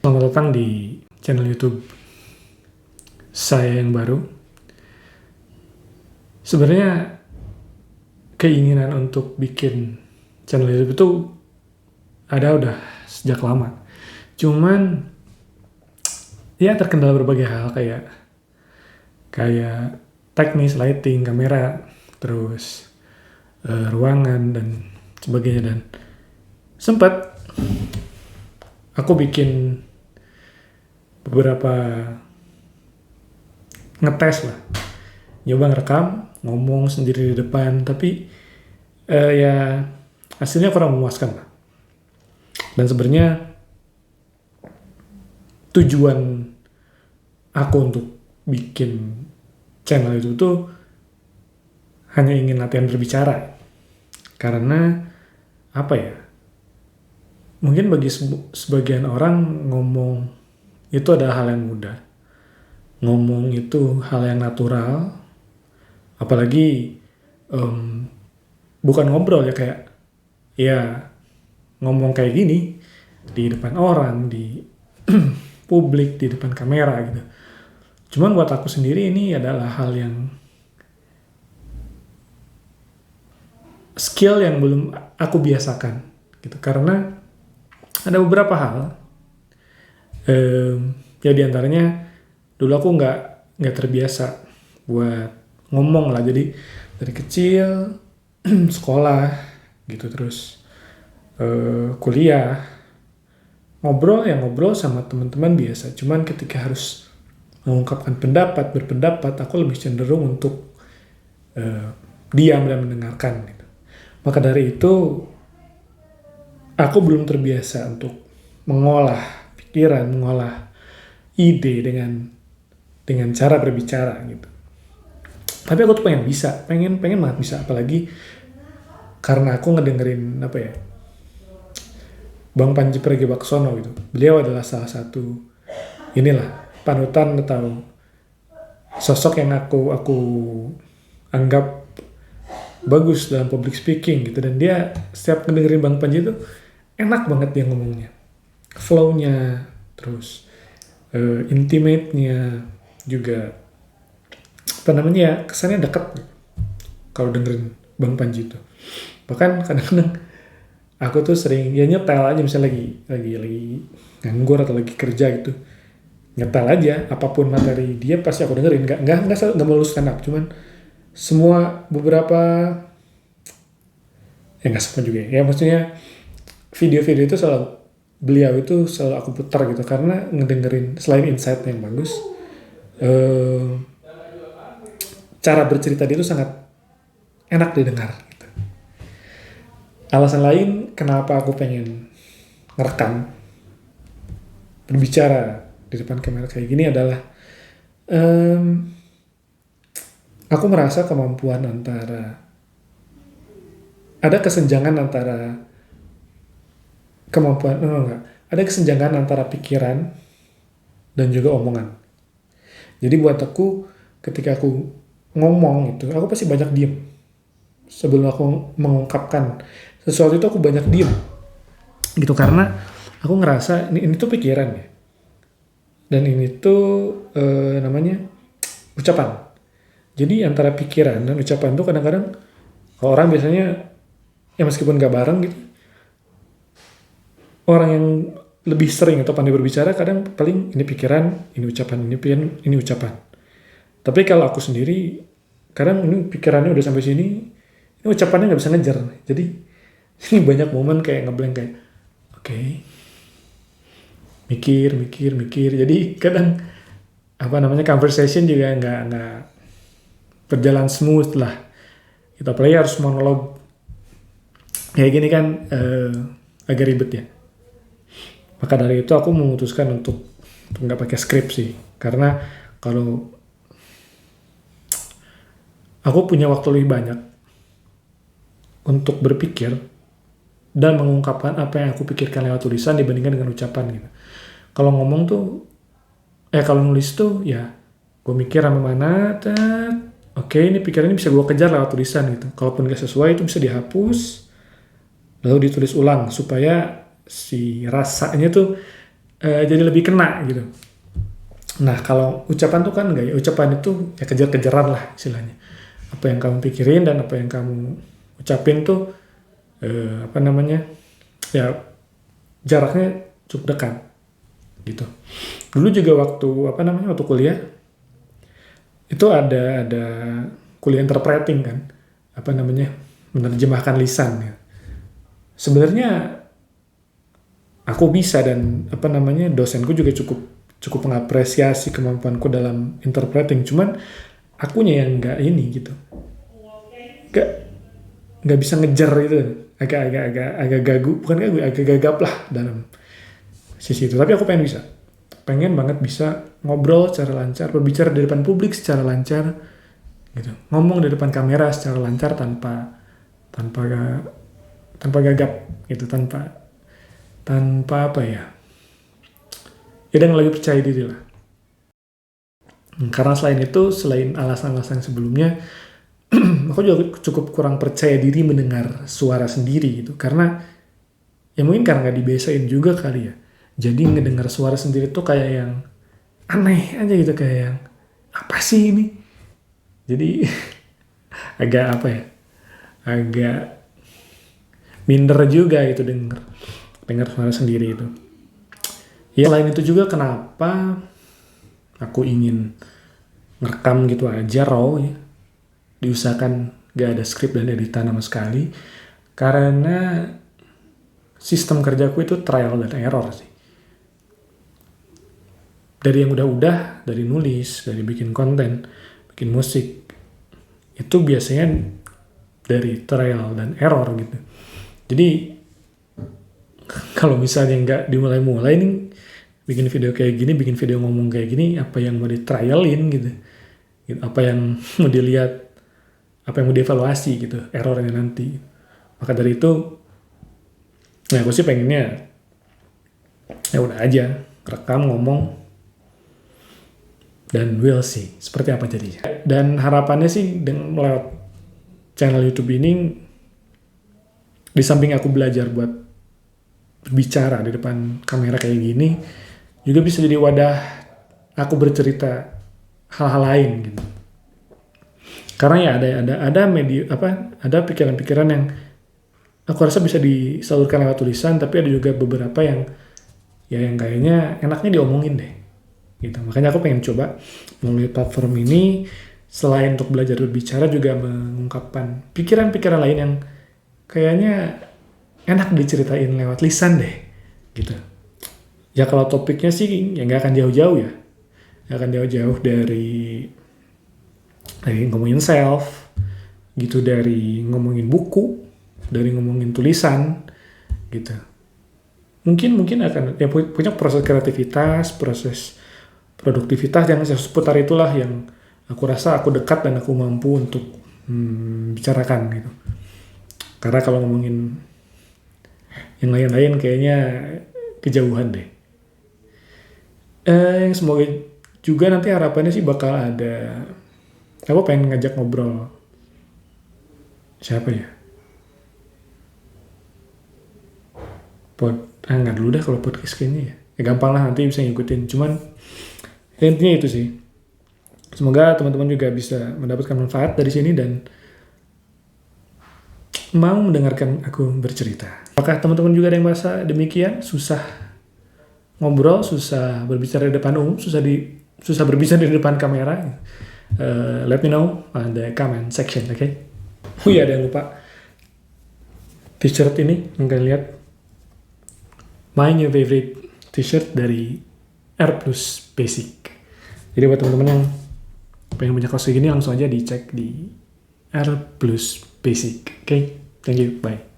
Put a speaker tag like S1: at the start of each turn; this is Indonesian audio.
S1: Selamat datang di channel YouTube saya yang baru. Sebenarnya keinginan untuk bikin channel YouTube itu ada udah sejak lama. Cuman ya terkendala berbagai hal kayak teknis, lighting, kamera, terus ruangan dan sebagainya, dan sempat aku bikin beberapa ngetes lah, nyoba ngerekam, ngomong sendiri di depan, tapi ya hasilnya kurang memuaskan lah. Dan sebenarnya tujuan aku untuk bikin channel itu tuh hanya ingin latihan berbicara. Karena apa ya, mungkin bagi sebagian orang ngomong itu adalah hal yang mudah. Ngomong itu hal yang natural. Apalagi bukan ngobrol ya, kayak ya ngomong kayak gini di depan orang, di publik, di depan kamera gitu. Cuman buat aku sendiri ini adalah hal yang skill yang belum aku biasakan gitu. Karena ada beberapa hal, ya diantaranya dulu aku nggak terbiasa buat ngomong lah. Jadi dari kecil sekolah gitu, terus kuliah, ngobrol sama teman-teman biasa. Cuman ketika harus mengungkapkan berpendapat, aku lebih cenderung untuk diam dan mendengarkan gitu. Maka dari itu aku belum terbiasa untuk mengolah pikiran, mengolah ide dengan cara berbicara gitu. Tapi aku tuh pengen banget bisa, apalagi karena aku ngedengerin Bang Panji Pragiwaksono gitu. Beliau adalah salah satu panutan atau sosok yang aku anggap bagus dalam public speaking gitu. Dan dia setiap ngedengerin Bang Panji itu enak banget dia ngomongnya, flow-nya, terus intimate-nya juga, kesannya dekat kalau dengerin Bang Panji itu. Bahkan kadang-kadang aku tuh sering ya nyetel aja, misalnya lagi nganggur atau lagi kerja gitu, nyetel aja apapun materi dia pasti aku dengerin. Nggak melulu stand up, cuman semua beberapa ya nggak semua juga ya, maksudnya video-video itu beliau itu selalu aku putar gitu, karena ngedengerin selain insight yang bagus, cara bercerita dia itu sangat enak didengar gitu. Alasan lain kenapa aku pengen ngerekam berbicara di depan kamera kayak gini adalah aku merasa ada kesenjangan antara pikiran dan juga omongan. Jadi buat aku, ketika aku ngomong itu, aku pasti banyak diem. Sebelum aku mengungkapkan sesuatu itu, aku banyak diem gitu, karena aku ngerasa ini tuh pikiran ya, dan ini tuh namanya ucapan. Jadi antara pikiran dan ucapan tuh kadang-kadang orang biasanya ya meskipun gak bareng gitu, orang yang lebih sering atau pandai berbicara kadang paling ini pikiran, ini ucapan, ini ucapan. Tapi kalau aku sendiri, kadang ini pikirannya udah sampai sini, ini ucapannya nggak bisa ngejar. Jadi ini banyak momen kayak ngeblank, kayak oke, mikir. Jadi kadang conversation juga nggak berjalan smooth lah. Gitu, apalagi harus monolog kayak gini kan agak ribet ya. Maka dari itu aku memutuskan untuk nggak pakai skrip sih, karena kalau aku punya waktu lebih banyak untuk berpikir dan mengungkapkan apa yang aku pikirkan lewat tulisan dibandingkan dengan ucapan gitu. Kalau ngomong tuh, kalau nulis tuh ya gue mikir sampai mana, oke, ini pikirannya bisa gue kejar lewat tulisan gitu. Kalaupun gak sesuai itu bisa dihapus, lalu ditulis ulang supaya si rasanya tuh jadi lebih kena gitu. Nah, kalau ucapan tuh kan enggak ya, ucapan itu ya kejar-kejaran lah istilahnya. Apa yang kamu pikirin dan apa yang kamu ucapin tuh apa namanya? Ya jaraknya cukup dekat gitu. Dulu juga waktu apa namanya? Waktu kuliah itu ada kuliah interpreting kan. Apa namanya? Menerjemahkan lisan ya. Sebenarnya aku bisa dan apa namanya? Dosenku juga cukup mengapresiasi kemampuanku dalam interpreting, cuman akunya yang nggak ini gitu, nggak nggak bisa ngejar itu, agak gagu, bukan gagu, agak gagap lah dalam sisi itu. Tapi aku pengen banget bisa ngobrol secara lancar, berbicara di depan publik secara lancar gitu, ngomong di depan kamera secara lancar tanpa tanpa gagap gitu, tanpa apa ya, dan lebih percaya diri lah. Karena selain alasan-alasan sebelumnya, aku juga cukup kurang percaya diri mendengar suara sendiri gitu. Karena ya mungkin karena nggak dibiasain juga kali ya. Jadi ngedengar suara sendiri tuh kayak yang aneh aja gitu, kayak yang apa sih ini? Jadi agak apa ya? Agak minder juga gitu dengar suara sendiri itu. Ya selain itu juga kenapa aku ingin ngerekam gitu aja raw ya, diusahakan gak ada skrip dan editan sama sekali, karena sistem kerjaku itu trial dan error sih. Dari yang udah-udah, dari nulis, dari bikin konten, bikin musik, itu biasanya dari trial dan error gitu. Jadi kalau misalnya nggak dimulai-mulai nih, bikin video kayak gini, bikin video ngomong kayak gini, apa yang mau di-trialin gitu, apa yang mau dilihat, apa yang mau dievaluasi gitu, errornya nanti. Maka dari itu, nah aku sih pengennya ya udah aja, rekam, ngomong, dan we'll see seperti apa jadinya. Dan harapannya sih dengan lewat channel YouTube ini, di samping aku belajar buat berbicara di depan kamera kayak gini, juga bisa jadi wadah aku bercerita hal-hal lain gitu. Karena ya ada media ada pikiran-pikiran yang aku rasa bisa disalurkan lewat tulisan, tapi ada juga beberapa yang kayaknya enaknya diomongin deh gitu. Makanya aku pengen coba melalui platform ini, selain untuk belajar berbicara, juga mengungkapkan pikiran-pikiran lain yang kayaknya enak diceritain lewat lisan deh gitu. Ya kalau topiknya sih ya nggak akan jauh-jauh ya, nggak akan jauh-jauh dari ngomongin self gitu, dari ngomongin buku, dari ngomongin tulisan gitu. Mungkin akan ya punya proses kreativitas, proses produktivitas yang seputar itulah yang aku rasa aku dekat dan aku mampu untuk bicarakan gitu. Karena kalau ngomongin yang lain-lain kayaknya kejauhan deh. Yang semoga juga nanti harapannya sih bakal ada, aku pengen ngajak ngobrol siapa ya, nggak dulu dah kalau podcast kayaknya ya gampang lah, nanti bisa ngikutin. Cuman intinya itu sih, semoga teman-teman juga bisa mendapatkan manfaat dari sini dan mau mendengarkan aku bercerita. Apakah teman-teman juga ada yang merasa demikian, susah ngobrol, susah berbicara di depan umum, susah berbicara di depan kamera? Let me know on the comment section, okay? Oh iya, ada yang lupa, t-shirt ini yang kalian lihat, my new favorite t-shirt dari R Plus Basic. Jadi buat teman-teman yang pengen punya kaos kayak gini, langsung aja dicek di R Plus Basic, okay? Thank you, bye.